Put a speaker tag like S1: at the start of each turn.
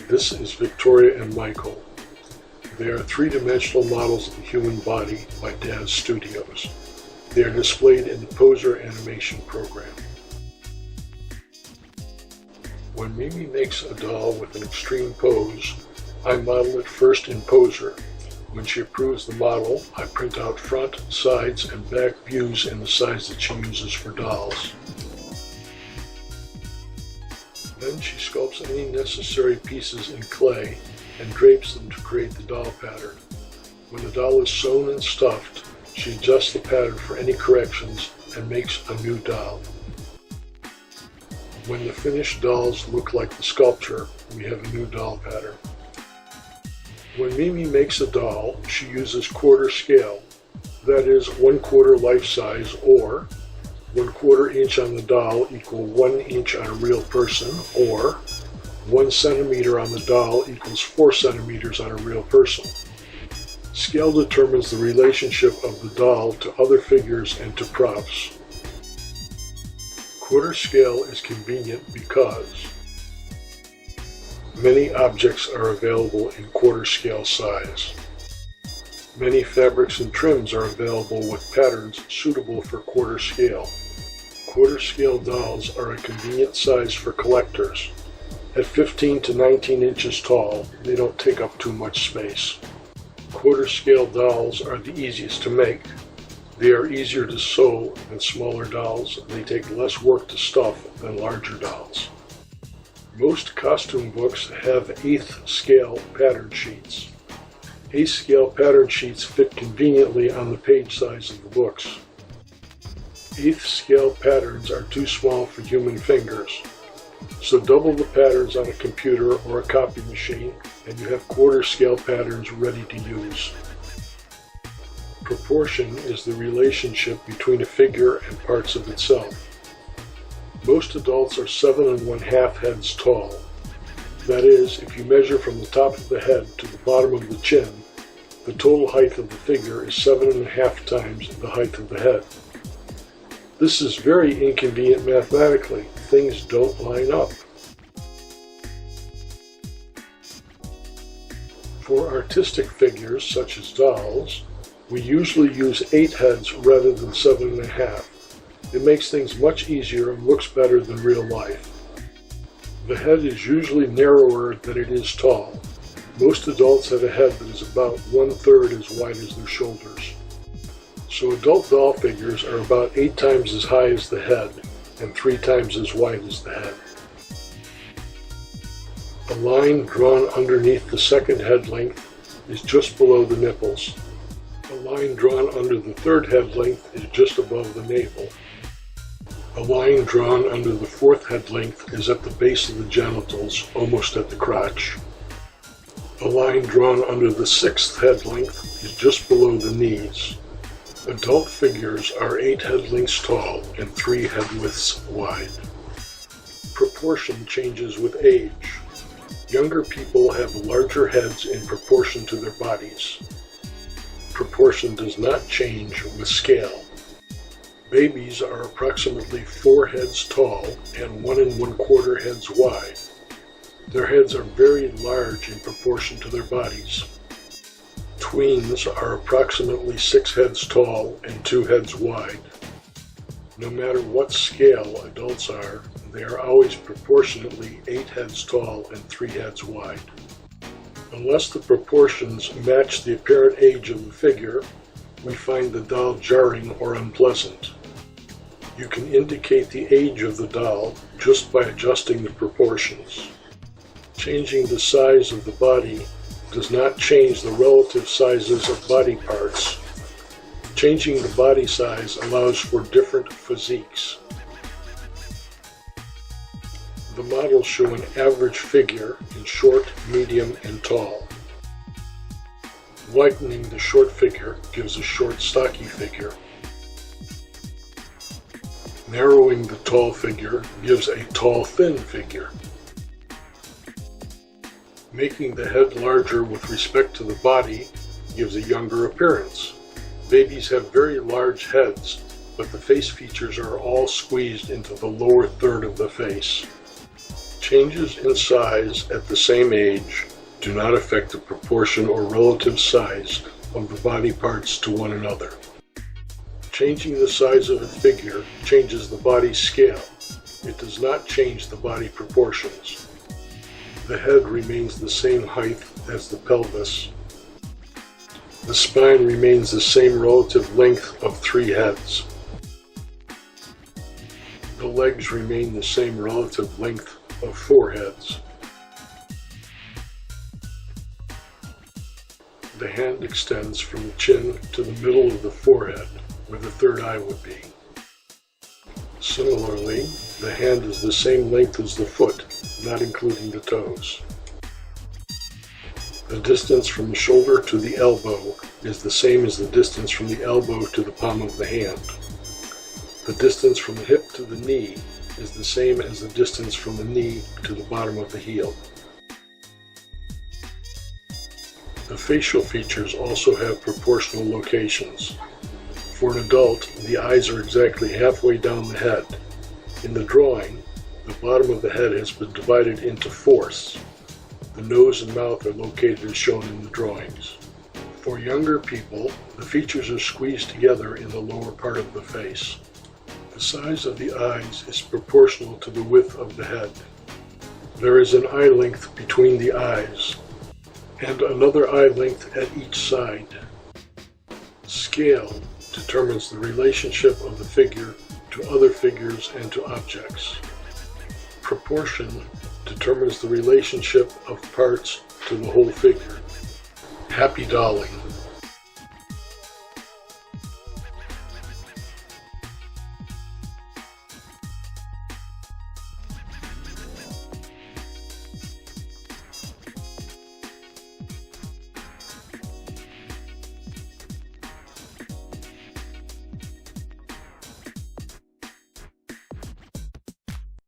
S1: This is Victoria and Michael. They are three-dimensional models of the human body by Daz Studios. They are displayed in the Poser animation program. When Mimi makes a doll with an extreme pose, I model it first in Poser. When she approves the model, I print out front, sides, and back views in the size that she uses for dolls. Then she sculpts any necessary pieces in clay and drapes them to create the doll pattern. When the doll is sewn and stuffed, she adjusts the pattern for any corrections and makes a new doll. When the finished dolls look like the sculpture, we have a new doll pattern. When Mimi makes a doll, she uses quarter scale, that is 1/4 life size, or 1/4 inch on the doll equal 1 inch on a real person, or 1 centimeter on the doll equals 4 centimeters on a real person. Scale determines the relationship of the doll to other figures and to props. Quarter scale is convenient because many objects are available in quarter scale size. Many fabrics and trims are available with patterns suitable for quarter scale. Quarter scale dolls are a convenient size for collectors. At 15 to 19 inches tall, they don't take up too much space. Quarter scale dolls are the easiest to make. They are easier to sew than smaller dolls, and they take less work to stuff than larger dolls. Most costume books have 1/8 scale pattern sheets. 1/8 scale pattern sheets fit conveniently on the page size of the books. 1/8 scale patterns are too small for human fingers, so double the patterns on a computer or a copy machine and you have quarter scale patterns ready to use. Proportion is the relationship between a figure and parts of itself. Most adults are 7 1/2 heads tall. That is, if you measure from the top of the head to the bottom of the chin, the total height of the figure is 7 1/2 times the height of the head. This is very inconvenient mathematically. Things don't line up. For artistic figures, such as dolls, we usually use 8 heads rather than 7 1/2. It makes things much easier and looks better than real life. The head is usually narrower than it is tall. Most adults have a head that is about 1/3 as wide as their shoulders. So adult doll figures are about 8 times as high as the head and 3 times as wide as the head. A line drawn underneath the second head length is just below the nipples. A line drawn under the third head length is just above the navel. A line drawn under the fourth head length is at the base of the genitals, almost at the crotch. A line drawn under the sixth head length is just below the knees. Adult figures are 8 head lengths tall and 3 head widths wide. Proportion changes with age. Younger people have larger heads in proportion to their bodies. Proportion does not change with scale. Babies are approximately 4 heads tall and 1 1/4 heads wide. Their heads are very large in proportion to their bodies. Tweens are approximately 6 heads tall and 2 heads wide. No matter what scale adults are, they are always proportionately 8 heads tall and 3 heads wide. Unless the proportions match the apparent age of the figure, we find the doll jarring or unpleasant. You can indicate the age of the doll just by adjusting the proportions. Changing the size of the body does not change the relative sizes of body parts. Changing the body size allows for different physiques. The models show an average figure in short, medium, and tall. Widening the short figure gives a short, stocky figure. Narrowing the tall figure gives a tall, thin figure. Making the head larger with respect to the body gives a younger appearance. Babies have very large heads, but the face features are all squeezed into the lower third of the face. Changes in size at the same age do not affect the proportion or relative size of the body parts to one another. Changing the size of a figure changes the body scale. It does not change the body proportions. The head remains the same height as the pelvis. The spine remains the same relative length of 3 heads. The legs remain the same relative length of 4 heads. The hand extends from the chin to the middle of the forehead, where the third eye would be. Similarly, the hand is the same length as the foot, not including the toes. The distance from the shoulder to the elbow is the same as the distance from the elbow to the palm of the hand. The distance from the hip to the knee is the same as the distance from the knee to the bottom of the heel. The facial features also have proportional locations. For an adult, the eyes are exactly halfway down the head. In the drawing, the bottom of the head has been divided into fourths. The nose and mouth are located as shown in the drawings. For younger people, the features are squeezed together in the lower part of the face. The size of the eyes is proportional to the width of the head. There is an eye length between the eyes, and another eye length at each side. Scale determines the relationship of the figure to other figures and to objects. Proportion determines the relationship of parts to the whole figure. Happy dolling!